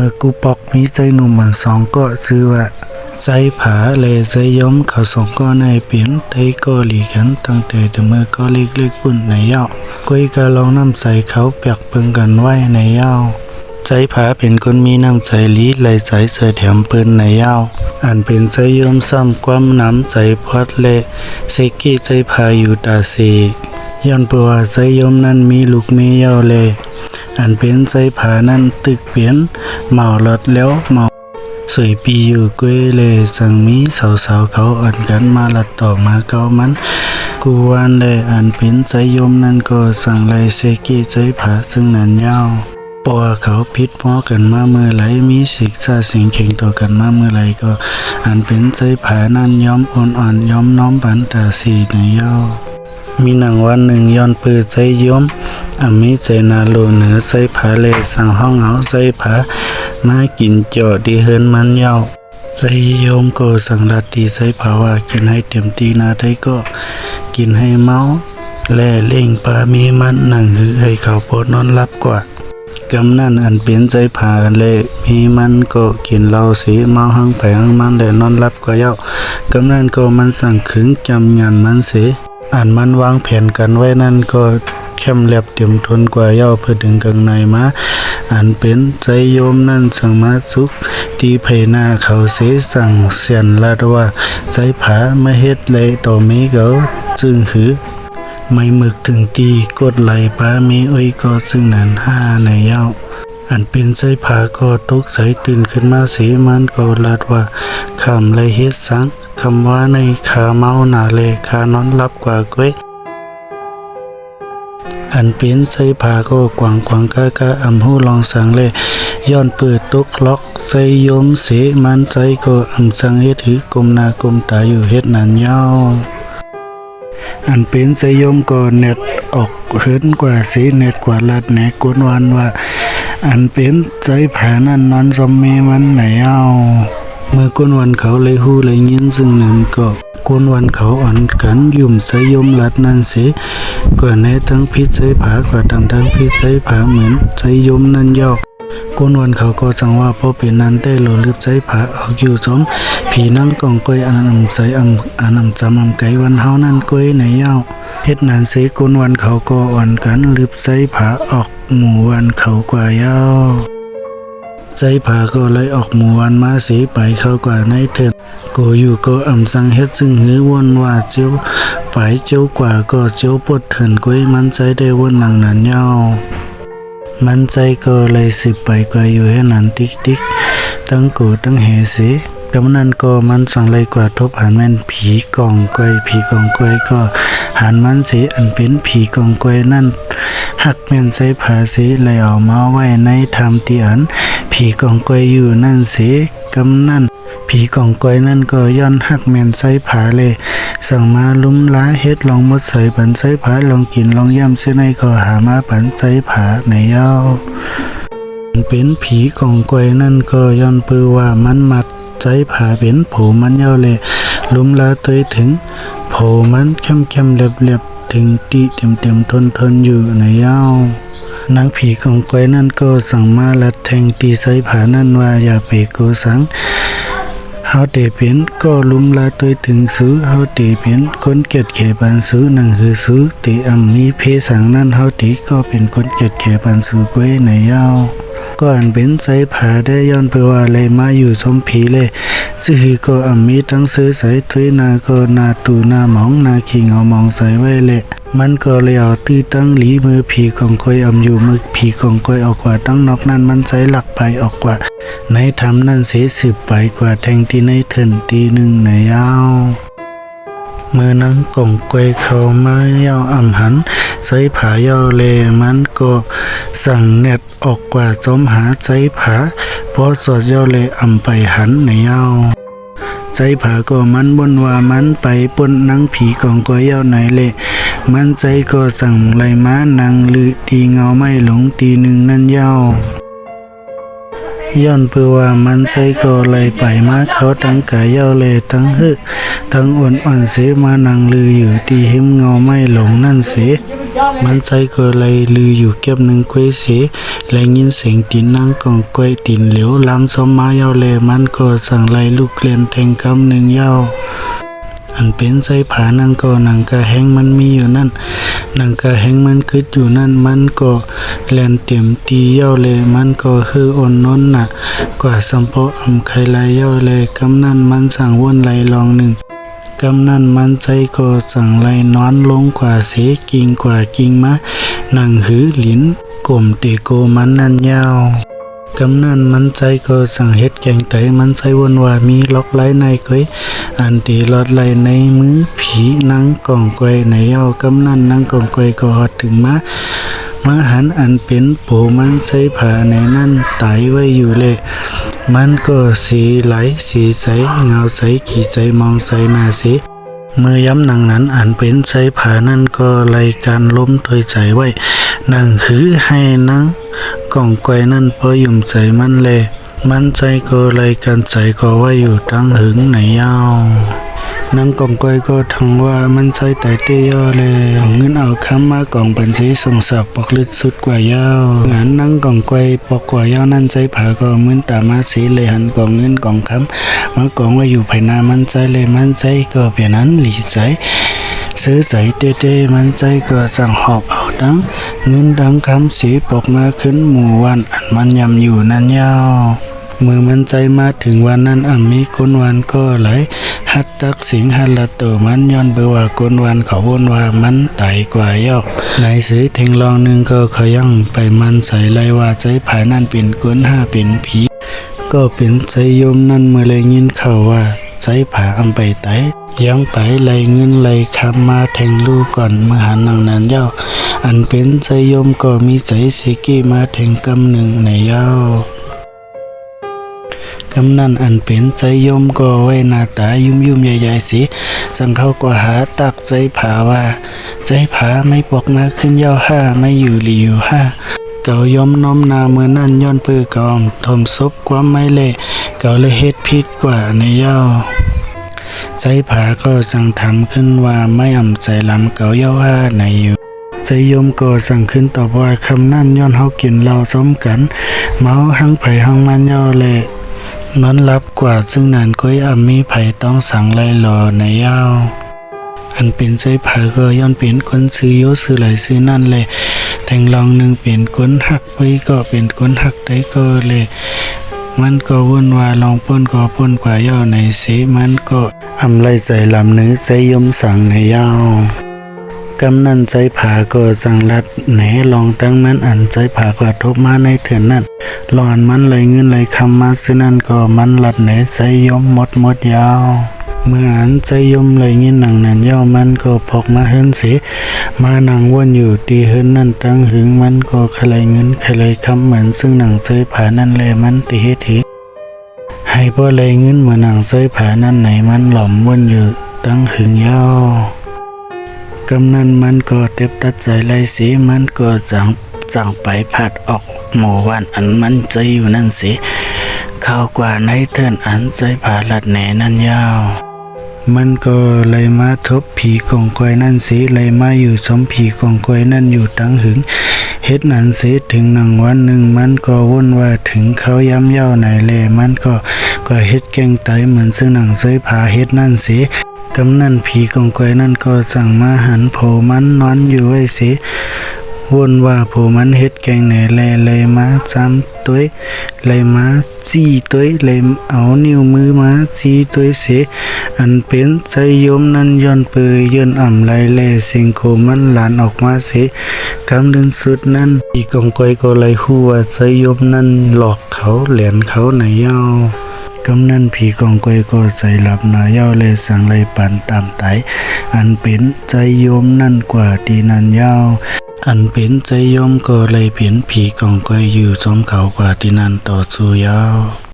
อกูปอกมีใจหนุ่มมันสองก็ชื่อว่าใจผาเลยใจย้อมเขาสองก็ในเปลี่ยนไทยก็หลีกันตั้งแต่เมื่อก็เล็กๆปุ่นในเย้าก้อยกะลองน้ำใสเขาเปียกเปิงกันไว้ในเย้าใจผาเป็นคนมีน้ำใจลีไหลใจเสือแถมปืนในเย้าอันเป็นใจย้อมซ้ำความน้ำใจพอดเละเซกี้ใจผาอยู่ตาซีย้อนเปว่าใจย้อมนั้นมีลูกเมียเย้าเลยอันเป็นใจผานั้นตึกเปลี่ยนเมาหลอดแล้วเมาสวยปีอยู่ก้วยเลยสั่งมีสาวๆเขาอ่อนกันมาลัดต่อมาเก้ามันกูวันเลยอันเป็นใจยมนั้นก็สั่งไล่เซกิใจผาซึ่งนั้นยาวปอเขาพิษพ้อกันมาเมื่อไหลมีสิกษาสิงเข่งต่อกันมาเมื่อไหลก็อันเป็นใจผานั้นย้อมอ่อนย้อมน้อมบันตาสีในยาวมีหนังวันหนึ่งย้อนปือใจย้อมมีใจนาโลเหนือใจผาเลยสั่งห้องเอาใจผามากินเจาะดีเฮินมันยาวใจโยมก็สั่งลาตีใจผาว่ากินให้เต็มตีนาได้ก็กินให้เมาแล่เล่งปามีมันนั่งหือให้เขาพอนอนรับกว่ากำนั่นอันเป็นใจผากันเลยมีมันก็กินเหล้าสีเมาหังไปหังมันเลยนอนรับก็เย้ากำนั่นก็มันสั่งขึงจำยันมันเสียอันมันวางแผนกันไว้นั่นก็เข้มแลบเต็มทนกว่าเย้าเพื่อดึงกังในมาอันเป็นใจโยมนั่นสั่งมาสุกตีไผหน้าเขาเสสั่งเสียนลาดว่าใจผาไม่เฮ็ดเลยต่อมีเขาจึงหือไม่หมึกถึงตีกดไหลป้ามีอ้อยก็ซึ่งนั้นห้าในเย้าอันเป็นใจผาก็ตกใจตื่นขึ้นมาเสียมันก็ลาดว่าคำไรเฮ็ดสังคำว่าในขาเมาหนาเลยขานอนรับกว่าก้วยอันเป็นใจผาก็กวางกะหูลองสังเลยย้อนเปิดตกล็อกใส่ยมเสมันใจก็สังเฮ็ดหือกลมหน้ากลมตาอยู่เฮ็ดนั่นยาวอันเป็นใจยมก็เน็ตออกเหินกว่าเสเน็ตกว่าลัดแหนกวนวันว่าอันเป็นใจผานั่นนอนซอมมีมันไหนเอาเมื่อกวนวันเขาเลยฮู้เลยยินซึ่งนั้นก็กวนวันเขาอ่อนกันยุ่มใส่ยมลัดนั่นเสียกว่าในทั้งพิษใจผากว่าทั้งพิษใจผาเหมือนใจยมนั่นย่อกวนวันเขาก็จังว่าพอเป็นนั้นได้โลลึกใจผาออกอยู่สมผีนั่งกองก้อยอันใจอันจำไก่วันเฮานั่นก้อยในย่าเฮ็ดนั้นเสียกวนวันเขาก็อ่อนกันลึบใจผาออกหมู่วันเขากว่าย่าใจผาก็เลยออกหมู่วันมาเสียไปเข้ากว่าในเถิดกูอยู่ก็สังเฮ็ดซึ่งหือวนว่าเจียวไปเจียวกว่าก็เจียวปดเถินก้อยมันใจได้วนหนังนั้นย่ามันใจก็เลยสืบไปกว่าอยู่ให้นันติ๊กตั้งกูตั้งเหสีกำนั้นก็มันสั่งเลยกว่าทบหันแม่นผีกองกวยก็หันมันเสียอันเป็นผีกองกวยนั่นหักแม่นใส่ผาเสียเลยเอามาไว้ในธรรมที่อันผีกองกวยอยู่นั่นเสียกำนั้นผีกองกวยนั่นก็ย้อนหักแม่นใส่ผาเลยสั่งมาลุ้มล้าเฮ็ดลองมดใส่ปันใส่ผาลองกินลองย่ำเส้นในก็หามาปันใส่ผาในเย้าเป็นผีกองกวยนั่นก็ย้อนปือว่ามันมัดใจผาเป็นโผมันเย้าเลยลุ้มล้าตัวถึงโผมันเข้มเรียบถึงตีเต็มทนอยู่ในเย้านางผีกองกวยนั่นก็สั่งมาลัดแทงตีใส่ผานั่นว่าอย่าไปโกสังเฮาเตเป็นก็ลุมลาตัวถึงซื้อเฮาเตเป็นคนเกียดแขปันซื้อนั่งคือซื้อเตมีเพสังนั่นเฮาเตก็เป็นคนเกียดแขปันซื้อก้วยในยาวก็อันเป็นใจผาได้ย้อนไปว่าเลยมาอยู่สมผีเลยซื้อก็มีทั้งซื้อใส่ถ้วยนาก็นาตูนาหมองนาขี้เงามองใส่ไว้เลยมันก็เลยเอาตื้อตั้งหลีมือผีของก้อยอยู่มือผีของก้อยออกกว่าตั้งนอกนั้นมันใส่หลักไปออกกว่าในธรรมนั่นเสียสืบไปกว่าแทงที่ในเถินตีหนึ่งในยาวเมื่อนังกองก้อยเขามาเย้าหันใส่ผาเย้าเลมันก็สั่งเน็ตออกกว่าจอมหาใส่ผาเพราะสอดเย้าเลไปหันในเย้าใจผาก็มันบนว่ามันไปปนนังผีกองก้อยเย้าไหนเลยมันใจก็สั่งไล่ม้านางลือตีเงาไม่หลงตีหนึ่งนั่นเย้าย้อนเพื่อว่ามันใจก็ไล่ไปมาเขาทั้งกายเย้าเลยทั้งทั้งอ่อนเสมานางลืออยู่ตีหิมเงาไม่หลงนั่นเส มันใจก็เลยลืออยู่เก็บหนึ่งกวยเสียและยินเสียงตีนนั่งกองกวยตีนเหลียวล้ำสมมาเยาเลยมันก็สั่งไล่ลูกเลียนแทงกำหนึ่งเยาอันเป็นใจผานั่นก็หนังกะแห้งมันมีอยู่นั่นหนังกะแห้งมันคืดอยู่นั่นมันก็แลนเต็มตีเย้าเลยมันก็คืออ่อนน้นหนักกว่าสัมโพอำไข่ลายเย้าเลยกำนั่นมันสั่งวนไหลลองหนึ่งกำนั่นมันใจก็สั่งไหลนอนลงกว่าเสกิ่งกว่ากิ่งมะหนังหือหลินกลมเตโกมันนั่นยาวกำนั่นมันใจก็สั่งเฮ็ดแกงไตมันใจวนว่ามีล็อกไล่ในก้อยอันตีลอดไล่ในมือผีนั่งกองก้อยในเย้ากำนั่นนั่งกองก้อยก็ฮอดถึงมาหันอันเป็นโผมันใจผาในนั่นตายไว้อยู่เลยมันก็สีไหลสีใสเงาใสขี่ใจมองใสหน้าเสเมื่อย้ำหนังนั้นอันเป็นใจผานั่นก็ไล่การล้มถอยใจไว้นั่งหือให้นั่งกองก้อยนั่นพอยุ่มใจมันเลยมันใจก็ไล่การใจก็ว่าอยู่ตั้งหึงไหนยาวนางกองก้อยก็ทังว่ามันใจแต่เตยอเลยเอาเงินเอาคำมากองบัญชีส่งสักปอกลึกสุดกว่ายาวงานนั่งกองก้อยปอกกว่ายาวนั่นใจผาก็เหมือนตามาสีเลยหันกองเงินกองคำมากองว่าอยู่ภายนามันใจเลยมันใจก็เปลี่ยนนั้นหลีใจซื้อใส่เต้มันใจก็สั่งหอบเอาดังเงินดังคำสีปอกมาขึ้นหมู่วันอันมันยำอยู่นั่นยาวมือมันใจมาถึงวันนั้นมีคนวันก็ไหลฮัดตักสิงฮัดละโตมันย้อนเบว่าคนวันเขาวนว่ามันไตกว่ายอกในซื้อเทงลองหนึ่งก็ขยังไปมันใส่ไล่ว่าใจภายนั่นเป็นคนห้าเป็นผีก็เป็นใจโยมนั่นเมื่อเลยยินเขาว่าใจผาไปไตยังไปไล่เงินไล่คำมาแทงลูกก่อนเมื่อหันนางนั้นเย้าอันเป็นใจโยมก็มีใจเสกี้มาแทงกำหนึ่งในเย้ากำนั่นอันเป็นใจยมก็ไว้หน้าตายุ่มใหญ่ๆสิจังเขาก็หาตักใจผาว่าใจผาไม่ปกมาขึ้นเย้าห้าไม่อยู่หลีอยู่ห้าเก่ายมน้อมนาเมื่อนั่นย้อนปื้อกอมทมซบความไม่เละเก่าเลยเฮ็ดผิดกว่าในเย้าใจผาก็สั่งทำขึ้นว่าไม่ใจลำเก่าเย้าห้าในอยู่ใจยมก็สั่งขึ้นตอบว่าคำนั่นย้อนเฮากินเหล้าซ้อมกันเมาหังไผ่หังมันเย้าเลยนอนรับกว่าซึ่งนานก้อยมีไผต้องสั่งไล่รอในยาวอันเป็นใจผาก็ย้อนเป็นคนซื้อโยซื้อไหลซื้อนั่นเลยแทงลองหนึ่งเป็นคนหักไว้ก็เป็นคนหักได้ก็เลยมันก็วุ่นวายลองป้นก็ป้นกว่าย่อในเสมันก็ไล่ใจลำเนื้อใจยมสั่งในยาวกำนั่นใจผาก็จังรัดแหนลองตั้งมันอันใจผาก็ทบมาในเถื่อนนั่นลอนมันเลยเงินเลยคำมาซื้อนั่นก็มันรัดแหนใจยมหมดยาวเมื่ออันใจยมเลยเงินหนังนั้นย่อมันก็พกมาเฮิรนเสมาหนังวนอยู่ตีเฮิรนนั่นตั้งหึงมันก็ขลายเงินขลายคำเหมือนซึ่งหนังใจผานั่นเลยมันตีเฮทีให้พอเลยเงินเหมือนหนังใจผานั่นไหนมันหล่อมวนอยู่ตั้งหึงยาวกำนั้นมันก็เต็บตัดใจไล่สีมันก็จังไปผัดออกหมู่วันอันมันใจอยู่นั่นสิเข้ากว่าในเทินอันใจผาลัดแหนนั่นยาวมันก็เลยมาทบผีกองกอยนั่นสิเลยมาอยู่สมผีกองกอยนั่นอยู่ตั้งหึงเฮ็ดนั่นสิถึงหนังวันหนึ่งมันก็วุ่นว่าถึงเขาย้ำเย้าไหนเลยมันก็เฮ็ดแกงไตเหมือนซึ่งหนังใจผาเฮ็ดนั่นสิกำนั่นผีกองกอยนั่นก็สั่งมาหันโผมันนอนอยู่ไว้สิวนว่าโผมันเฮ็ดแกงไหนเลยมาจำตัวเลยมาจี้ตัวเลยเอานิ้วมือมาจี้ตัวเสอันเป็นใจโยมนั่นย้อนเปื่อยย้อนไล่เสียงโคมันหลานออกมาเสกำดึงสุดนั่นผีกองกอยก็เลยฮู้ว่าใจโยมนั่นหลอกเขาเหรียญเขาไหนเย้ากำนั่นผีกองกอยก็ใจหลับนาเย้าเลยสั่งไล่ปันตามไตอันเป็นใจโยมนั่นกว่าดีนันเย้าอันเป็นใจโยมก็เลยเปลี่ยนผีกองกอยอยู่สมเขากว่าที่นั่นต่อสู้ยาว